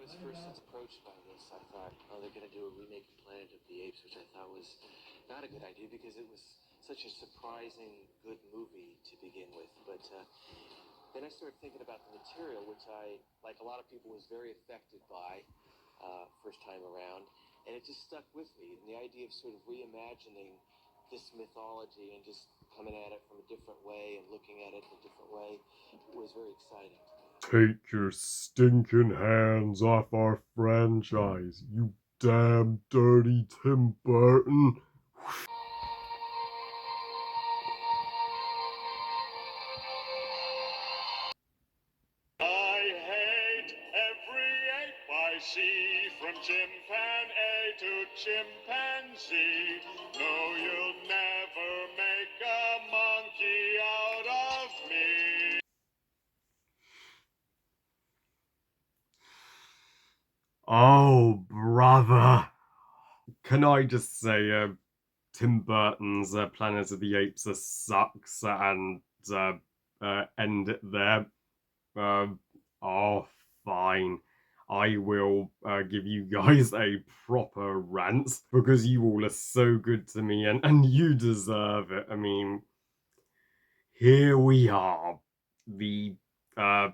was first approached by this, I thought, oh, they're going to do a remake of Planet of the Apes, which I thought was not a good idea because it was such a surprising good movie to begin with. But then I started thinking about the material, which I, like a lot of people, was very affected by first time around. And it just stuck with me. And the idea of sort of reimagining this mythology and just coming at it from a different way and looking at it in a different way was very exciting. Take your stinking hands off our franchise, you damn dirty Tim Burton. I hate every ape I see, from chimpanzee to chimpanzee. No, you'll never make a monkey out of me. Oh, brother. Can I just say, Tim Burton's Planet of the Apes sucks and end it there? Oh, fine. I will give you guys a proper rant because you all are so good to me and you deserve it. I mean, here we are, the uh,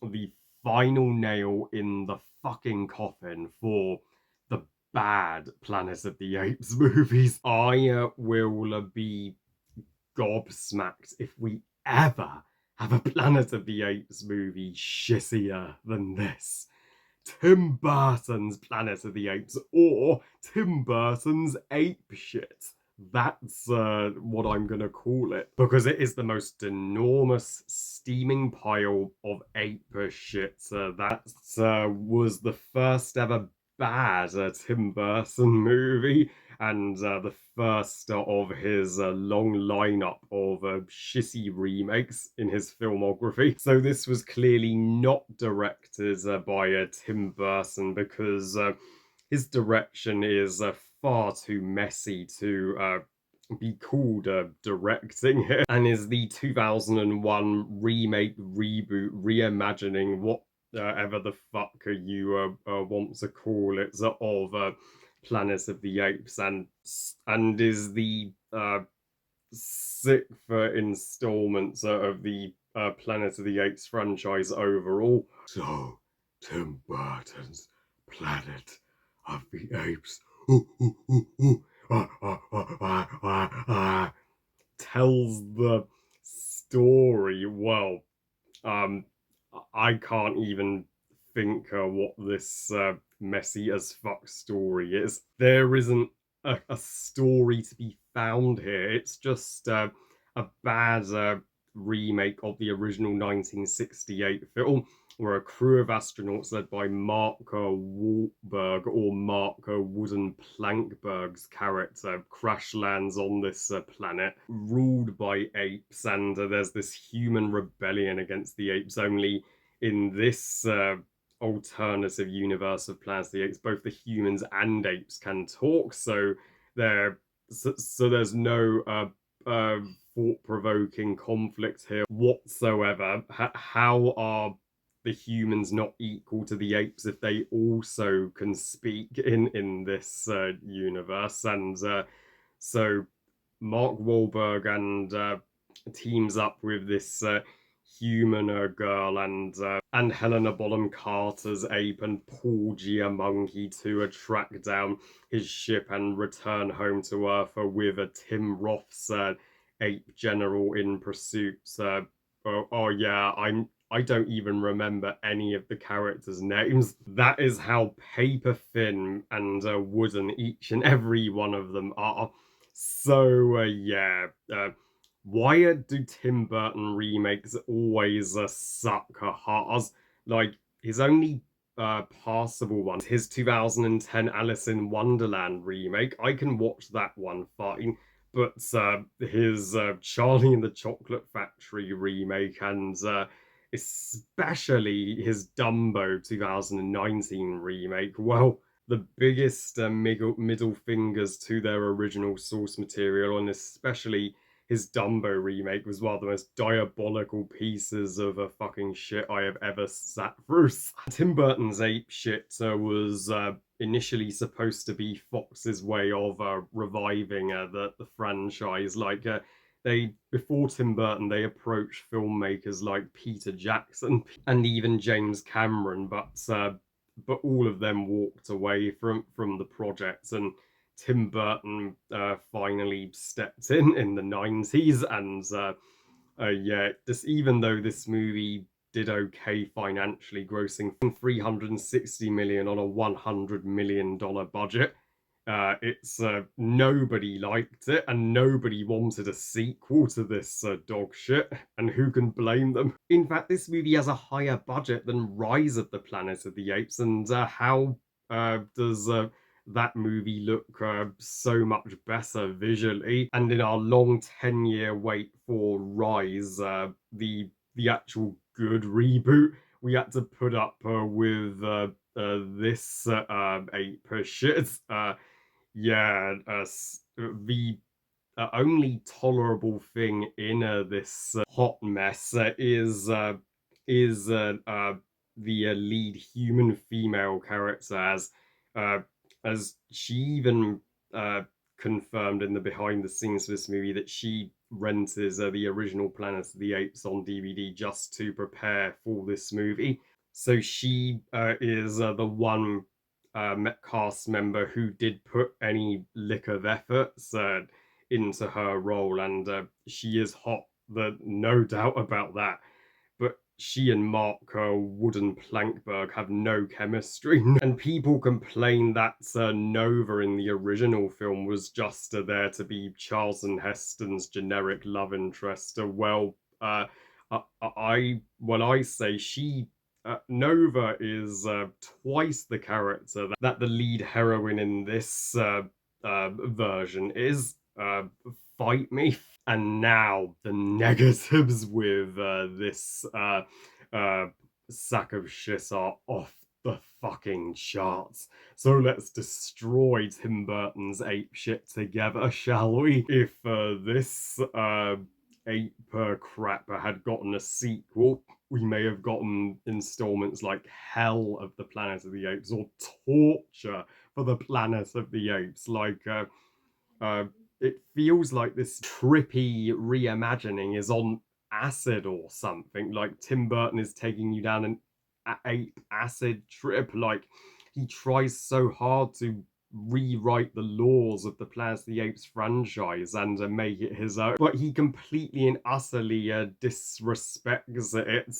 the final nail in the fucking coffin for the bad Planet of the Apes movies. I will be gobsmacked if we ever have a Planet of the Apes movie shissier than this. Tim Burton's Planet of the Apes or Tim Burton's Ape Shit. That's what I'm going to call it because it is the most enormous steaming pile of ape shit that was the first ever bad Tim Burton movie and the first of his long lineup of shitty remakes in his filmography. So this was clearly not directed by Tim Burton because his direction is far too messy to be called directing here, and is the 2001 remake, reboot, reimagining, whatever the fuck you want to call it, of Planet of the Apes, and is the sixth installment of the Planet of the Apes franchise overall. So, Tim Burton's Planet of the Apes tells the story. Well, I can't even think what this messy as fuck story is. There isn't a story to be found here. It's just a bad remake of the original 1968 film, where a crew of astronauts led by Mark Wahlberg, or Mark Wooden Plankberg's character, crash lands on this planet ruled by apes, and there's this human rebellion against the apes. Only in this alternative universe of Planet of the Apes, both the humans and apes can talk, so there's no thought-provoking conflict here whatsoever. How are the humans not equal to the apes if they also can speak in this universe? And so Mark Wahlberg and teams up with this human girl and Helena Bonham Carter's ape and Paul Giamatti to track down his ship and return home to Earth with Tim Roth's ape general in pursuit. Yeah, I don't even remember any of the characters' names. That is how paper thin and wooden each and every one of them are. So yeah, why do Tim Burton remakes always suck hard? Like his only passable one, his 2010 Alice in Wonderland remake. I can watch that one fine, but his Charlie and the Chocolate Factory remake and especially his Dumbo 2019 remake, well, the biggest middle fingers to their original source material, and especially his Dumbo remake was one of the most diabolical pieces of fucking shit I have ever sat through. Tim Burton's Ape Shit was initially supposed to be Fox's way of reviving the franchise. They, before Tim Burton, they approached filmmakers like Peter Jackson and even James Cameron, but all of them walked away from the project, and Tim Burton finally stepped in the 90s, and yeah, just even though this movie did okay financially, grossing 360 million on a $100 million budget. It's nobody liked it, and nobody wanted a sequel to this dog shit, and who can blame them? In fact, this movie has a higher budget than Rise of the Planet of the Apes, and how does that movie look so much better visually? And in our long 10-year wait for Rise, the actual good reboot, we had to put up with this ape shit. Yeah, the only tolerable thing in this hot mess is the lead human female character, uh, as she even confirmed in the behind the scenes for this movie that she rented the original Planet of the Apes on DVD just to prepare for this movie. So she is the one cast member who did put any lick of efforts into her role, and she is hot. No doubt about that. But she and Mark Wooden Plankberg have no chemistry, and people complain that Nova in the original film was just there to be Charlton Heston's generic love interest. When I say she Nova is twice the character that the lead heroine in this version is. Fight me. And now the negatives with this sack of shit are off the fucking charts. So let's destroy Tim Burton's ape shit together, shall we? If this ape crapper had gotten a sequel, we may have gotten installments like Hell of the Planet of the Apes, or Torture for the Planet of the Apes. It feels like this trippy reimagining is on acid or something. Like Tim Burton is taking you down an ape acid trip. Like he tries so hard to rewrite the laws of the Planet of the Apes franchise and make it his own, but he completely and utterly disrespects it.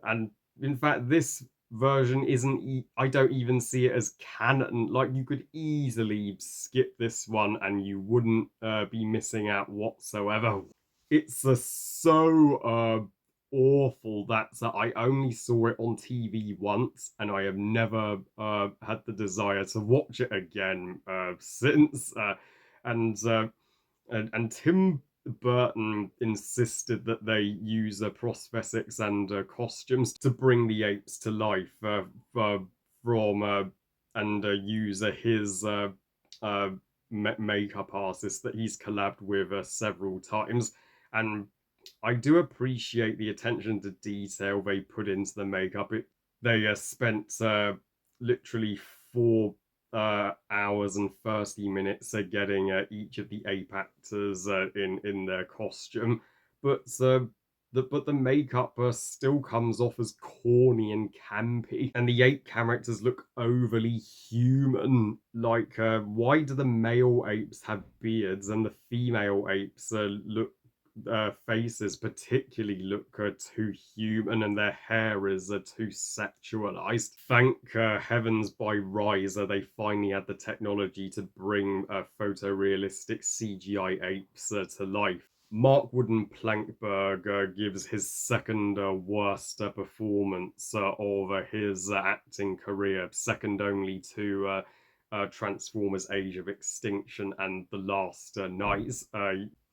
And in fact, this version isn't. I don't even see it as canon. Like you could easily skip this one and you wouldn't be missing out whatsoever. It's so awful that I only saw it on TV once, and I have never had the desire to watch it again since. And and Tim Burton insisted that they use prosthetics and costumes to bring the apes to life from and use his makeup artist that he's collabed with several times. And I do appreciate the attention to detail they put into the makeup. They spent literally 4 hours and 30 minutes getting each of the ape actors in their costume, but the makeup still comes off as corny and campy, and the ape characters look overly human. Like, why do the male apes have beards and the female apes look faces particularly look too human, and their hair is too sexualized? Thank heavens by Rise they finally had the technology to bring photorealistic CGI apes to life. Mark Wooden Plankberg gives his second worst performance of his acting career, second only to Transformers Age of Extinction and The Last Knights.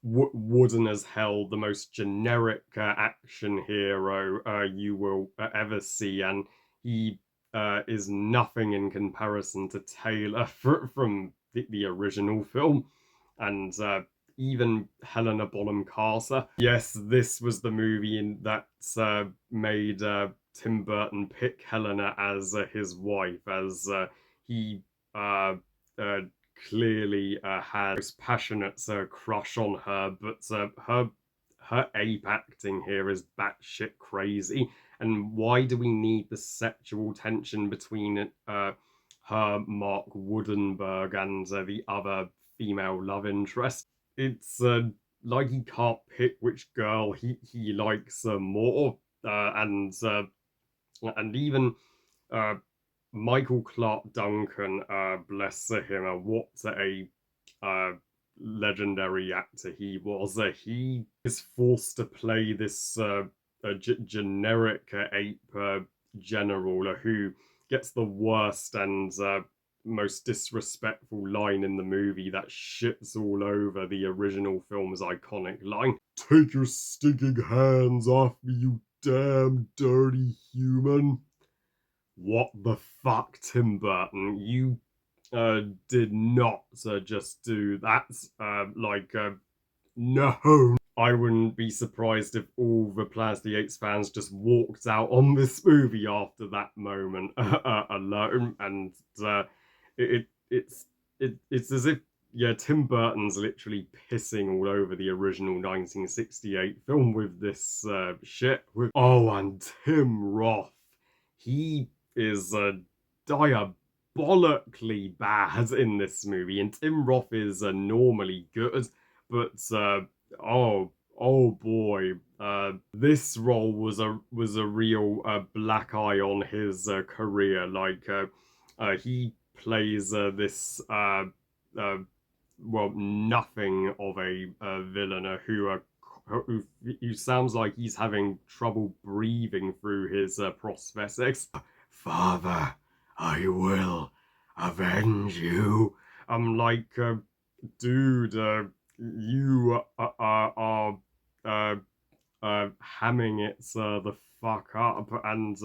Wooden as hell, the most generic action hero you will ever see, and he is nothing in comparison to Taylor from the original film. And even Helena Bonham Carter. Yes, this was the movie that made Tim Burton pick Helena as his wife, as he uh, uh, clearly had this passionate crush on her, but her ape acting here is batshit crazy. And why do we need the sexual tension between her, Mark Woodenberg, and the other female love interest? It's like he can't pick which girl he likes more, and even uh, Michael Clark Duncan, bless him, what a uh, legendary actor he was. He is forced to play this generic ape general who gets the worst and most disrespectful line in the movie that shits all over the original film's iconic line. Take your stinking hands off me, you damn dirty human. What the fuck, Tim Burton? You did not just do that. No. I wouldn't be surprised if all the Planet of the Apes fans just walked out on this movie after that moment alone, and it's as if Tim Burton's literally pissing all over the original 1968 film with this shit. And Tim Roth, he is diabolically bad in this movie, and Tim Roth is normally good, but oh boy, this role was a real black eye on his career. He plays this nothing of a villain who sounds like he's having trouble breathing through his prosthetics. Father, I will avenge you. I'm like, dude, you are hamming it the fuck up, and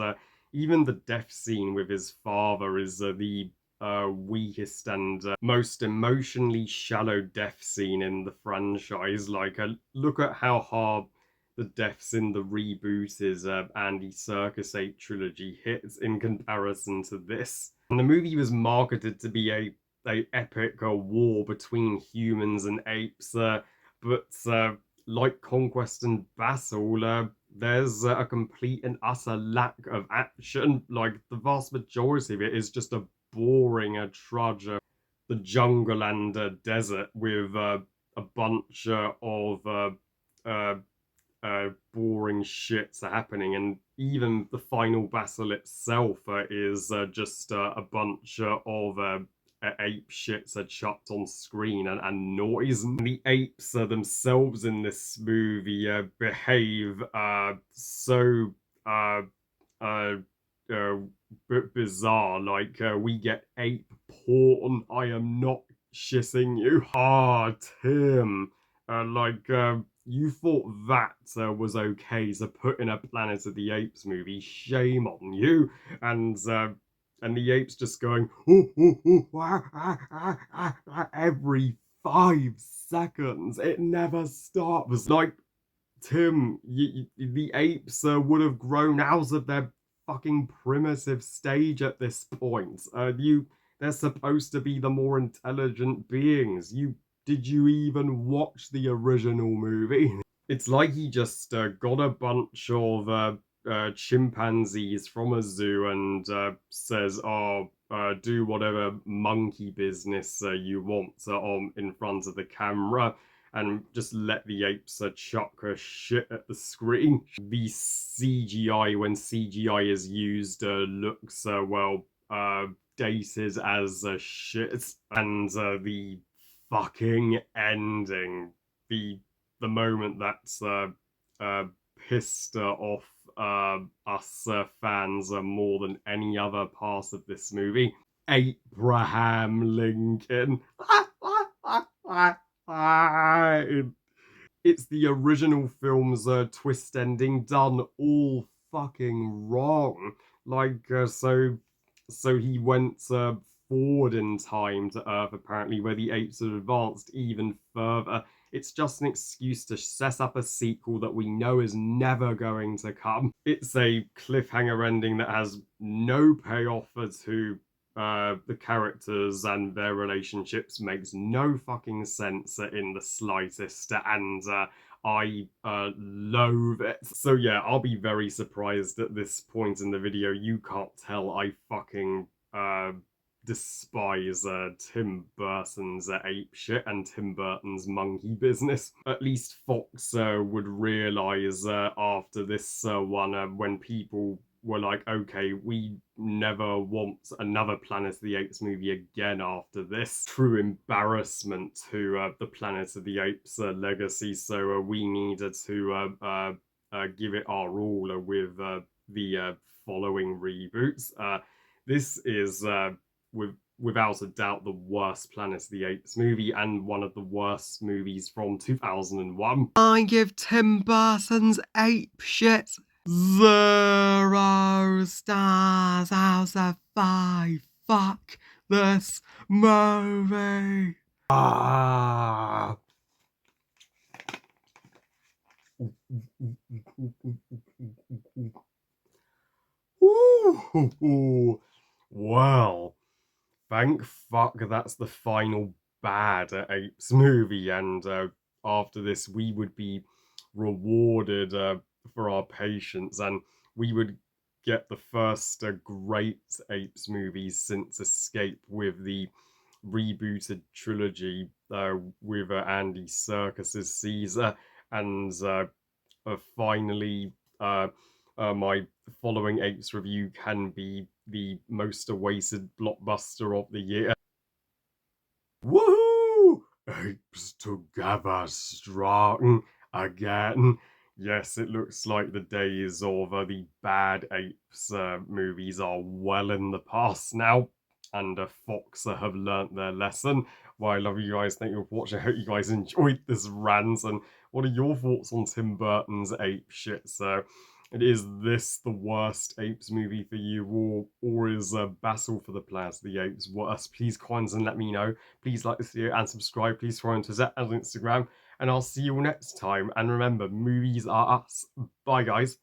even the death scene with his father is the weakest and most emotionally shallow death scene in the franchise. Look at how hard the deaths in the reboot is Andy Serkis 8 trilogy hits in comparison to this. And the movie was marketed to be a epic war between humans and apes, but like Conquest and Battle, there's a complete and utter lack of action. Like, the vast majority of it is just a boring trudge of the jungle and desert with a bunch of boring shits happening, and even the final battle itself is just a bunch of ape shits are chucked on screen and noise. And the apes themselves in this movie behave so bizarre. We get ape porn. I am not shitting you. Tim. You thought that was okay to put in a Planet of the Apes movie. Shame on you. And the apes just going every 5 seconds. It never stops. Like, Tim, the apes would have grown out of their fucking primitive stage at this point. They're supposed to be the more intelligent beings. Did you even watch the original movie? It's like he just got a bunch of chimpanzees from a zoo and says, do whatever monkey business you want in front of the camera, and just let the apes chuck shit at the screen. The CGI, when CGI is used, looks, dated as shit. And the fucking ending, the moment that's pissed off us fans more than any other part of this movie. Abraham Lincoln. It's the original film's twist ending done all fucking wrong. So he went forward in time to Earth, apparently, where the apes had advanced even further. It's just an excuse to set up a sequel that we know is never going to come. It's a cliffhanger ending that has no payoff to the characters and their relationships, makes no fucking sense in the slightest, and I loathe it. So yeah, I'll be very surprised at this point in the video. You can't tell I fucking despise Tim Burton's ape shit and Tim Burton's monkey business. At least Fox would realise after this one, when people were like, okay, we never want another Planet of the Apes movie again after this. True embarrassment to the Planet of the Apes legacy, so we needed to give it our all with the following reboots. This is without a doubt the worst Planet of the Apes movie and one of the worst movies from 2001. I give Tim Burton's ape shit 0 stars out of 5. Fuck this movie. Ah. Ooh. Well, thank fuck that's the final bad Apes movie, and after this we would be rewarded for our patience, and we would get the first great Apes movies since Escape with the rebooted trilogy with Andy Serkis's Caesar, and finally my following Apes review can be the most awaited blockbuster of the year. Woohoo! Apes together strong again. Yes, it looks like the days of the bad Apes movies are well in the past now, and Fox have learnt their lesson. Well, I love you guys. Thank you for watching. I hope you guys enjoyed this rant. And what are your thoughts on Tim Burton's ape shit? So, is this the worst Apes movie for you, or is Battle for the Planet of the Apes worse? Please comment and let me know. Please like this video and subscribe. Please follow on Twitter and Instagram. And I'll see you all next time. And remember, movies are us. Bye, guys.